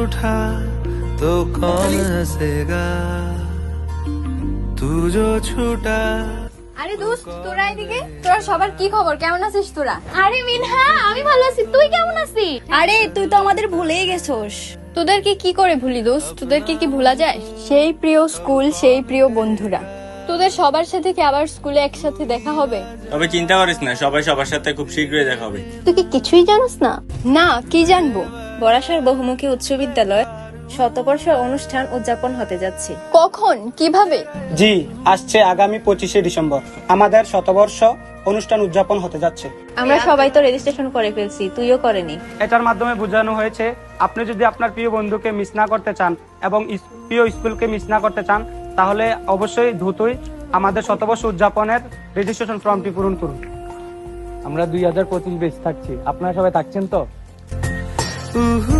उठा तो कौन हंसेगा तू जो छूटा। আরে দোস্ত, তোরা এদিকে। তোরা সবার কি খবর? কেমন আছিস তোরা? আরে মিনহা, আমি ভালো আছি, তুই কেমন আছিস? আরে তুই তো আমাদের ভুলেই গেছস। তোদেরকে কি করে ভুলি দোস্ত? তোদেরকে কি ভোলা যায়? সেই প্রিয় স্কুল, সেই প্রিয় বন্ধুরা। তোদের সবার সাথে কি আবার স্কুলে একসাথে দেখা হবে? তবে চিন্তা করিস না, সবাই সবার সাথে খুব শীঘ্রই দেখা হবে। তুই কি কিছুই জানিস না? না, কি জানবো? বরাসর বহুমুখী উচ্চ বিদ্যালয় শতবর্ষ অনুষ্ঠান উদযাপন হতে যাচ্ছে। কখন, কিভাবে? জি, আসছে আগামী 25শে ডিসেম্বর আমাদের শতবর্ষ অনুষ্ঠান উদযাপন হতে যাচ্ছে। আমরা সবাই তো রেজিস্ট্রেশন করে ফেলছি, তুইও করেনি। এটার মাধ্যমে বোঝানো হয়েছে আপনি যদি আপনার প্রিয় বন্ধুকে মিস না করতে চান এবং প্রিয় স্কুলকে মিস না করতে চান, তাহলে অবশ্যই দ্রুতই আমাদের শতবর্ষ উদযাপনের রেজিস্ট্রেশন ফর্মটি পূরণ করুন। আমরা 2025 বেচ থাকছি, আপনারা সবাই থাকছেন তো? উহু